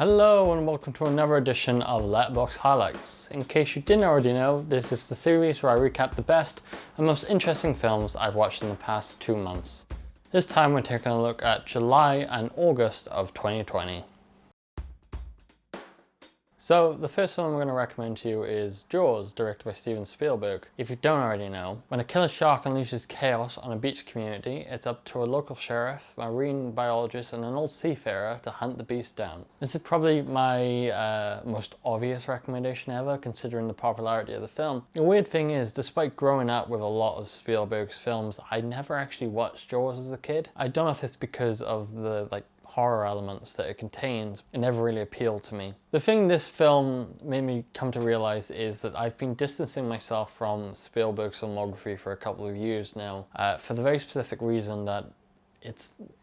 Hello and welcome to another edition of Letterboxd Highlights. In case you didn't already know, this is the series where I recap the best and most interesting films I've watched in the past 2 months. This time we're taking a look at July and August of 2020. So the first film I'm going to recommend to you is Jaws, directed by Steven Spielberg. If you don't already know, when a killer shark unleashes chaos on a beach community, it's up to a local sheriff, marine biologist and an old seafarer to hunt the beast down. This is probably my most obvious recommendation ever, considering the popularity of the film. The weird thing is, despite growing up with a lot of Spielberg's films, I never actually watched Jaws as a kid. I don't know if it's because of the horror elements that it contains. It never really appealed to me. The thing this film made me come to realize is that I've been distancing myself from Spielberg's filmography for a couple of years now, for the very specific reason that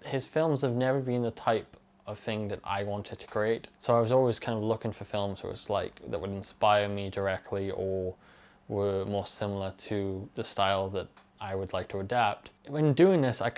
his films have never been the type of thing that I wanted to create. So I was always kind of looking for films that was that would inspire me directly or were more similar to the style that I would like to adapt. When doing this, I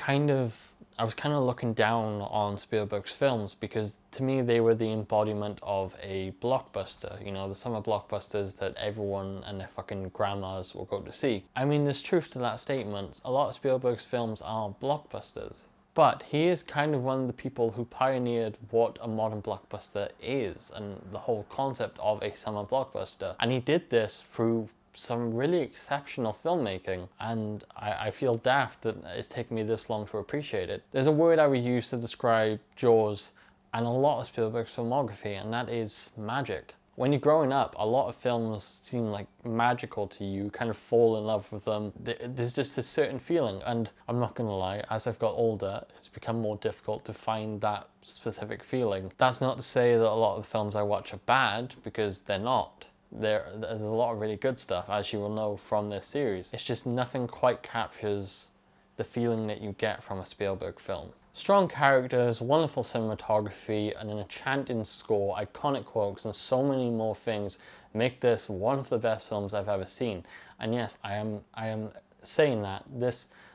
was kind of looking down on Spielberg's films because to me they were the embodiment of a blockbuster, you know, the summer blockbusters that everyone and their fucking grandmas will go to see. I mean, there's truth to that statement. A lot of Spielberg's films are blockbusters, but he is kind of one of the people who pioneered what a modern blockbuster is and the whole concept of a summer blockbuster. And he did this through some really exceptional filmmaking, and I feel daft that it's taken me this long to appreciate it. There's a word I would use to describe Jaws and a lot of Spielberg's filmography, and that is magic. When you're growing up, a lot of films seem like magical to you. You kind of fall in love with them. There's just a certain feeling, and I'm not gonna lie, as I've got older, it's become more difficult to find that specific feeling. That's not to say that a lot of the films I watch are bad, because they're not. There's a lot of really good stuff, as you will know from this series. It's just nothing quite captures the feeling that you get from a Spielberg film. Strong characters, wonderful cinematography, and an enchanting score, iconic quotes, and so many more things make this one of the best films I've ever seen. And yes, I am saying that.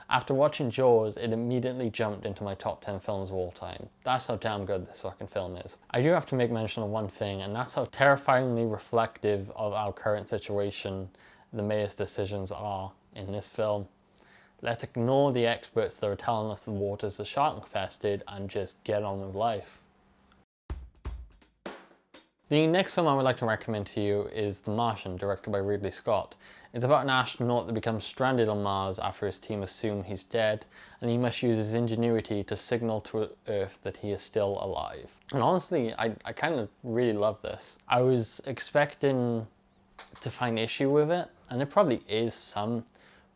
After watching Jaws, it immediately jumped into my top 10 films of all time. That's how damn good this fucking film is. I do have to make mention of one thing, and that's how terrifyingly reflective of our current situation the mayor's decisions are in this film. Let's ignore the experts that are telling us the waters are shark infested and just get on with life. The next film I would like to recommend to you is The Martian, directed by Ridley Scott. It's about an astronaut that becomes stranded on Mars after his team assume he's dead, and he must use his ingenuity to signal to Earth that he is still alive. And honestly, I kind of really love this. I was expecting to find issue with it, and there probably is some,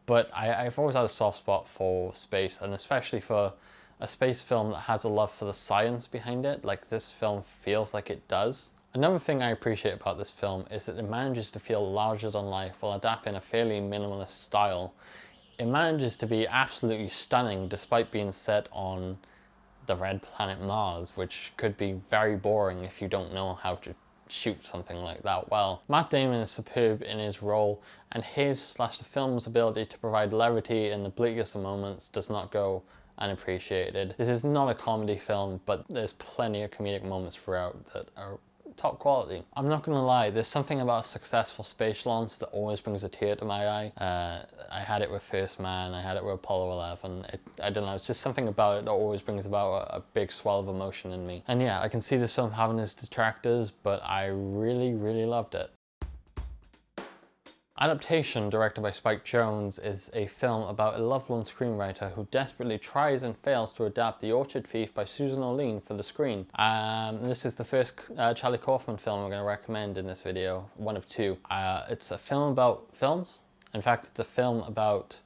but I've always had a soft spot for space, and especially for a space film that has a love for the science behind it, like this film feels like it does. Another thing I appreciate about this film is that it manages to feel larger than life while adapting a fairly minimalist style. It manages to be absolutely stunning despite being set on the red planet Mars, which could be very boring if you don't know how to shoot something like that well. Matt Damon is superb in his role, and his/the film's ability to provide levity in the bleakest of moments does not go unappreciated. This is not a comedy film, but there's plenty of comedic moments throughout that are top quality. I'm not gonna lie, there's something about a successful space launch that always brings a tear to my eye. I had it with First Man, I had it with Apollo 11. I don't know, it's just something about it that always brings about a big swell of emotion in me. And yeah, I can see this film having its detractors, but I really, really loved it. Adaptation, directed by Spike Jonze, is a film about a lovelorn screenwriter who desperately tries and fails to adapt The Orchard Thief by Susan Orlean for the screen. This is the first Charlie Kaufman film I'm going to recommend in this video, one of two. It's a film about films. In fact, it's a film about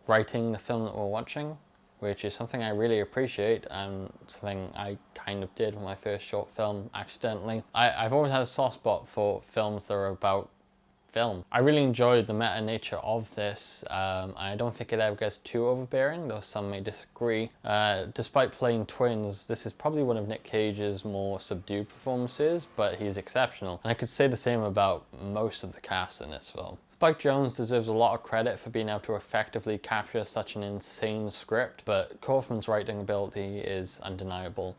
writing the film that we're watching, which is something I really appreciate and something I kind of did with my first short film accidentally. I've always had a soft spot for films that are about film. I really enjoyed the meta nature of this. I don't think it ever gets too overbearing, though some may disagree. Despite playing twins, this is probably one of Nick Cage's more subdued performances, but he's exceptional. And I could say the same about most of the cast in this film. Spike Jonze deserves a lot of credit for being able to effectively capture such an insane script, but Kaufman's writing ability is undeniable.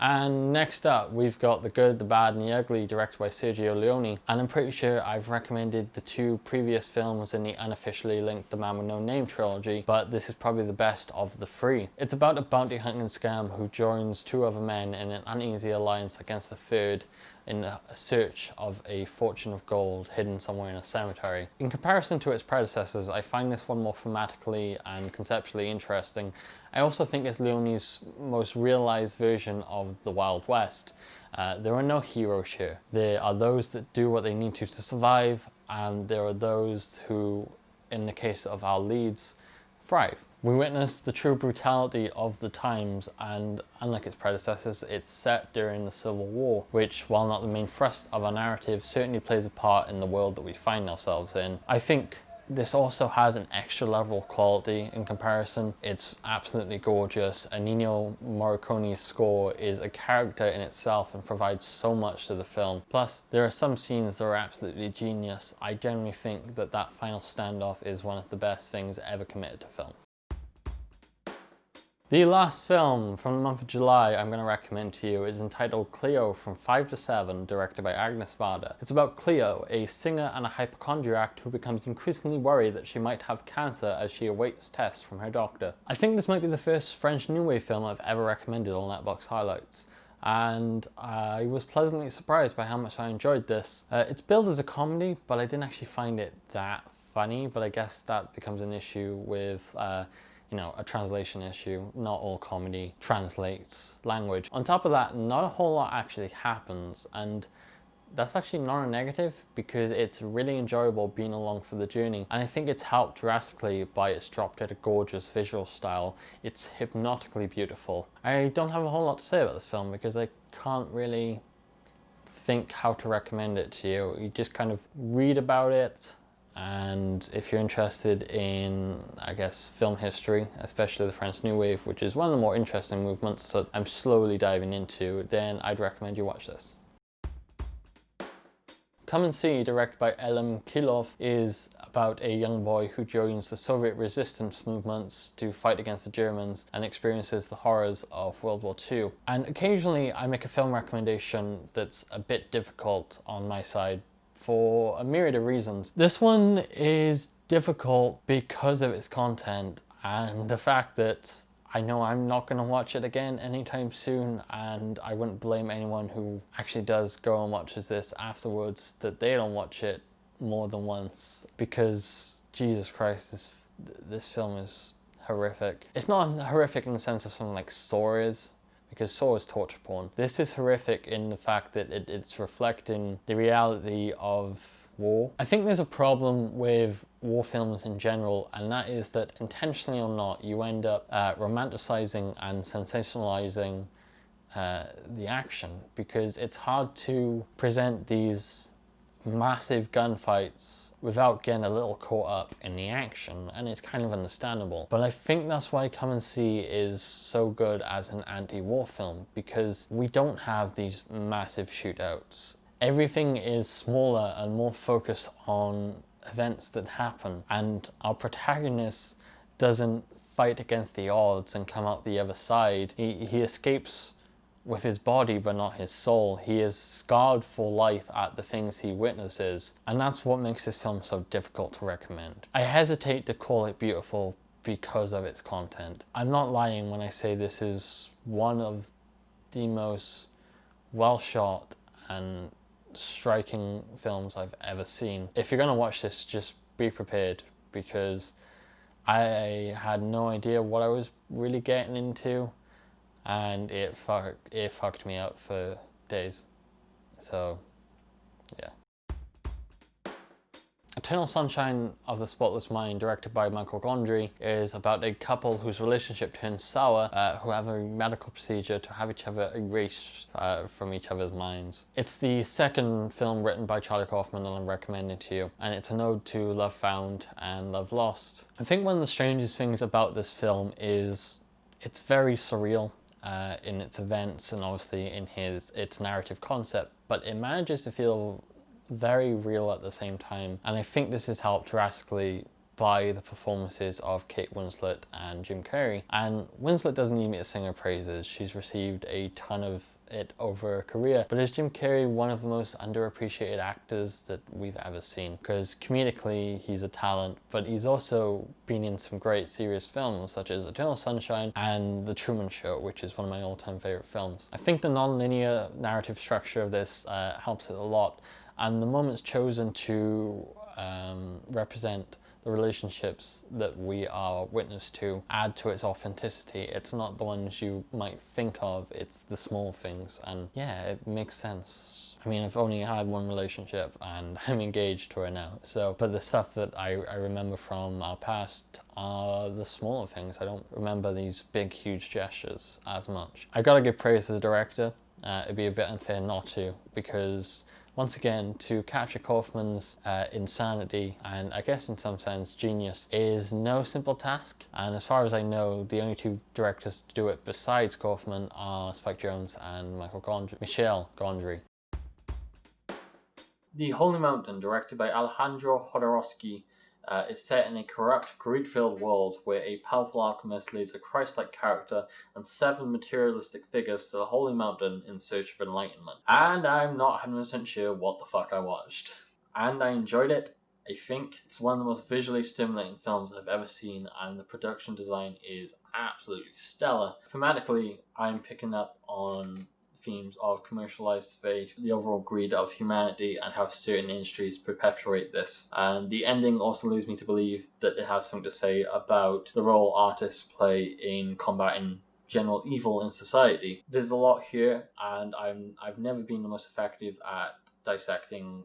And next up, we've got The Good, the Bad and the Ugly, directed by Sergio Leone. And I'm pretty sure I've recommended the two previous films in the unofficially linked The Man with No Name trilogy, but this is probably the best of the three. It's about a bounty hunting scam who joins two other men in an uneasy alliance against a third in a search of a fortune of gold hidden somewhere in a cemetery. In comparison to its predecessors, I find this one more thematically and conceptually interesting. I also think it's Leone's most realized version of the Wild West. There are no heroes here. There are those that do what they need to survive, and there are those who, in the case of our leads, thrive. We witness the true brutality of the times, and unlike its predecessors, it's set during the Civil War, which, while not the main thrust of our narrative, certainly plays a part in the world that we find ourselves in. I think this also has an extra level of quality in comparison. It's absolutely gorgeous, and Ennio Morricone's score is a character in itself and provides so much to the film. Plus, there are some scenes that are absolutely genius. I generally think that that final standoff is one of the best things ever committed to film. The last film from the month of July I'm going to recommend to you is entitled CLEO From 5 to 7, directed by Agnes Varda. It's about CLEO, a singer and a hypochondriac who becomes increasingly worried that she might have cancer as she awaits tests from her doctor. I think this might be the first French New Wave film I've ever recommended on Letterboxd Highlights, and I was pleasantly surprised by how much I enjoyed this. It's billed as a comedy, but I didn't actually find it that funny, but I guess that becomes an issue with you know, a translation issue. Not all comedy translates language. On top of that, not a whole lot actually happens, and that's actually not a negative because it's really enjoyable being along for the journey. And I think it's helped drastically by its drop-dead gorgeous visual style. It's hypnotically beautiful. I don't have a whole lot to say about this film because I can't really think how to recommend it to you. You just kind of read about it, and if you're interested in, I guess, film history, especially the French New Wave, which is one of the more interesting movements that I'm slowly diving into, then I'd recommend you watch this. Come and See, directed by Elem Kylov, is about a young boy who joins the Soviet resistance movements to fight against the Germans and experiences the horrors of World War II. And occasionally I make a film recommendation that's a bit difficult on my side for a myriad of reasons. This one is difficult because of its content and the fact that I know I'm not going to watch it again anytime soon, and I wouldn't blame anyone who actually does go and watches this afterwards that they don't watch it more than once, because Jesus Christ, this film is horrific. It's not horrific in the sense of something like Saw is, because Saw is torture porn. This is horrific in the fact that it's reflecting the reality of war. I think there's a problem with war films in general, and that is that intentionally or not, you end up romanticizing and sensationalizing the action, because it's hard to present these massive gunfights without getting a little caught up in the action, and it's kind of understandable. But I think that's why Come and See is so good as an anti-war film, because we don't have these massive shootouts. Everything is smaller and more focused on events that happen, and our protagonist doesn't fight against the odds and come out the other side. He escapes with his body but not his soul. He is scarred for life at the things he witnesses, and that's what makes this film so difficult to recommend. I hesitate to call it beautiful because of its content. I'm not lying when I say this is one of the most well shot and striking films I've ever seen. If you're gonna watch this, just be prepared, because I had no idea what I was really getting into, and it fucked me up for days. So yeah. Eternal Sunshine of the Spotless Mind, directed by Michael Gondry, is about a couple whose relationship turns sour, who have a medical procedure to have each other erased from each other's minds. It's the second film written by Charlie Kaufman that I'm recommending to you, and it's an ode to love found and love lost. I think one of the strangest things about this film is it's very surreal in its events and obviously in its narrative concept, but it manages to feel very real at the same time, and I think this is helped drastically by the performances of Kate Winslet and Jim Carrey. And Winslet doesn't need me to sing her praises. She's received a ton of it over her career, but is Jim Carrey one of the most underappreciated actors that we've ever seen? Because comedically he's a talent, but he's also been in some great serious films such as Eternal Sunshine and The Truman Show, which is one of my all-time favorite films. I think the non-linear narrative structure of this helps it a lot, and the moments chosen to represent the relationships that we are witness to add to its authenticity. It's not the ones you might think of, it's the small things, and yeah, it makes sense. I mean, I've only had one relationship and I'm engaged to her now, so, but the stuff that I remember from our past are the smaller things. I don't remember these big, huge gestures as much. I gotta give praise to the director. It'd be a bit unfair not to, because once again, to capture Kaufman's insanity, and I guess in some sense genius, is no simple task. And as far as I know, the only two directors to do it besides Kaufman are Spike Jonze and Michel Gondry. The Holy Mountain, directed by Alejandro Jodorowsky, is set in a corrupt, greed-filled world where a powerful alchemist leads a Christ-like character and 7 materialistic figures to the Holy Mountain in search of enlightenment. And I'm not 100% sure what the fuck I watched. And I enjoyed it. I think it's one of the most visually stimulating films I've ever seen, and the production design is absolutely stellar. Thematically, I'm picking up on themes of commercialized faith, the overall greed of humanity, and how certain industries perpetuate this. And the ending also leads me to believe that it has something to say about the role artists play in combating general evil in society. There's a lot here, and I've never been the most effective at dissecting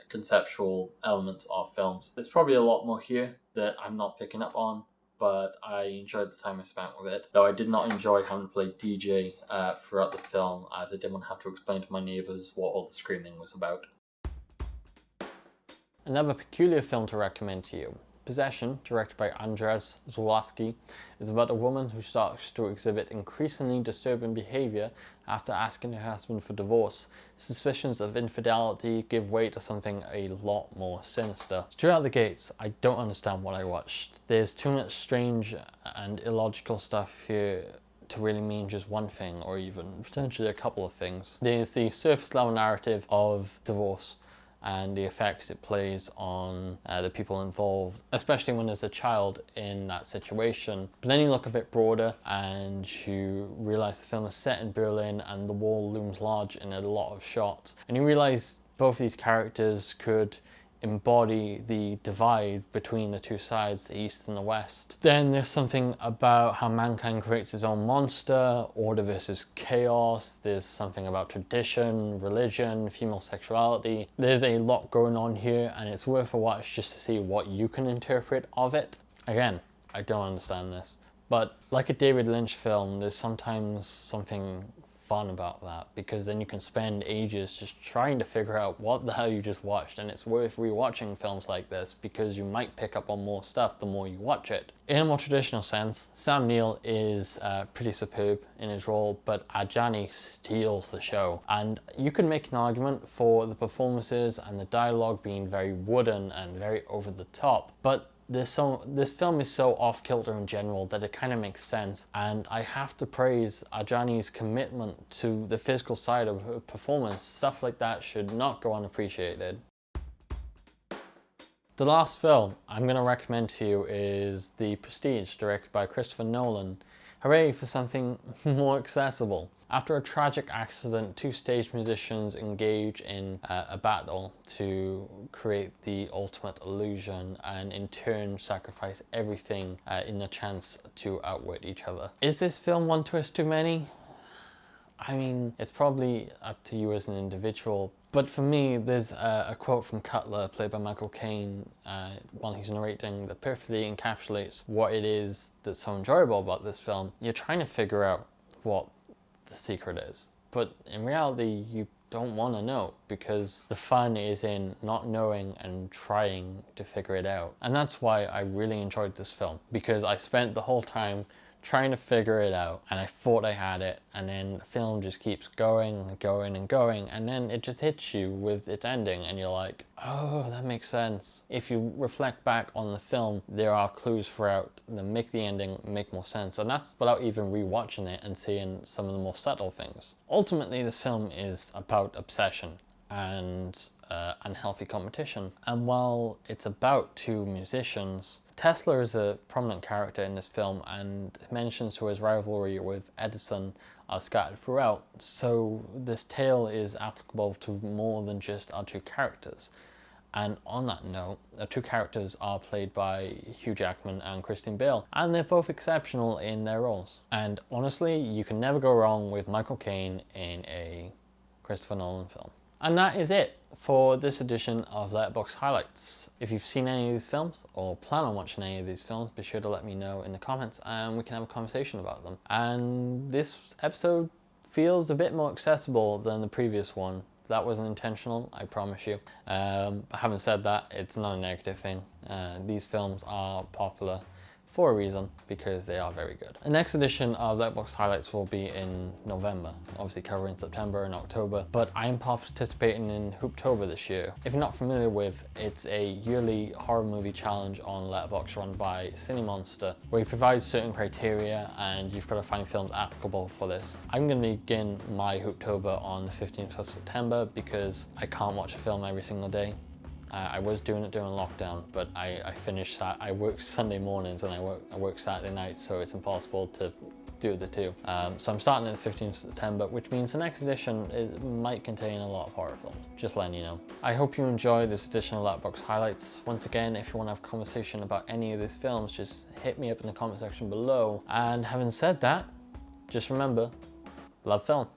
conceptual elements of films. There's probably a lot more here that I'm not picking up on, but I enjoyed the time I spent with it. Though I did not enjoy having to play DJ throughout the film, as I didn't want to have to explain to my neighbours what all the screaming was about. Another peculiar film to recommend to you. Possession, directed by Andrzej Zawadzki, is about a woman who starts to exhibit increasingly disturbing behaviour after asking her husband for divorce. Suspicions of infidelity give way to something a lot more sinister. Straight out the gates, I don't understand what I watched. There's too much strange and illogical stuff here to really mean just one thing, or even potentially a couple of things. There's the surface level narrative of divorce and the effects it plays on the people involved, especially when there's a child in that situation. But then you look a bit broader and you realize the film is set in Berlin and the wall looms large in a lot of shots. And you realize both of these characters could embody the divide between the two sides, the East and the West. Then there's something about how mankind creates its own monster, order versus chaos. There's something about tradition, religion, female sexuality. There's a lot going on here, and it's worth a watch just to see what you can interpret of it. Again, I don't understand this, but like a David Lynch film, there's sometimes something fun about that, because then you can spend ages just trying to figure out what the hell you just watched, and it's worth rewatching films like this because you might pick up on more stuff the more you watch it. In a more traditional sense, Sam Neill is pretty superb in his role, but Adjani steals the show, and you can make an argument for the performances and the dialogue being very wooden and very over the top, but this film is so off-kilter in general that it kind of makes sense, and I have to praise Adjani's commitment to the physical side of her performance. Stuff like that should not go unappreciated. The last film I'm going to recommend to you is The Prestige, directed by Christopher Nolan. Hooray for something more accessible. After a tragic accident, 2 stage musicians engage in a battle to create the ultimate illusion, and in turn sacrifice everything in the chance to outwit each other. Is this film one twist too many? I mean, it's probably up to you as an individual, but for me, there's a quote from Cutler, played by Michael Caine, while he's narrating, that perfectly encapsulates what it is that's so enjoyable about this film. You're trying to figure out what the secret is, but in reality, you don't want to know, because the fun is in not knowing and trying to figure it out. And that's why I really enjoyed this film, because I spent the whole time trying to figure it out, and I thought I had it, and then the film just keeps going and going and going, and then it just hits you with its ending, and you're like, oh, that makes sense. If you reflect back on the film, there are clues throughout that make the ending make more sense, and that's without even rewatching it and seeing some of the more subtle things. Ultimately, this film is about obsession and unhealthy competition. And while it's about two musicians, Tesla is a prominent character in this film, and mentions to his rivalry with Edison are scattered throughout. So this tale is applicable to more than just our two characters. And on that note, the two characters are played by Hugh Jackman and Christian Bale, and they're both exceptional in their roles. And honestly, you can never go wrong with Michael Caine in a Christopher Nolan film. And that is it for this edition of Letterboxd Highlights. If you've seen any of these films or plan on watching any of these films, be sure to let me know in the comments and we can have a conversation about them. And this episode feels a bit more accessible than the previous one. That wasn't intentional, I promise you. Having said that, it's not a negative thing. These films are popular for a reason, because they are very good. The next edition of Letterboxd Highlights will be in November, obviously covering September and October, but I am participating in Hooptober this year. If you're not familiar with, it's a yearly horror movie challenge on Letterboxd run by Cinemonster, where he provides certain criteria and you've got to find films applicable for this. I'm going to begin my Hooptober on the 15th of September because I can't watch a film every single day. I was doing it during lockdown, but I finished that. I work Sunday mornings and I work Saturday nights, so it's impossible to do the two. So I'm starting at the 15th of September, which means the next edition might contain a lot of horror films, just letting you know. I hope you enjoy this edition of Letterboxd Highlights. Once again, if you want to have a conversation about any of these films, just hit me up in the comment section below. And having said that, just remember, love film.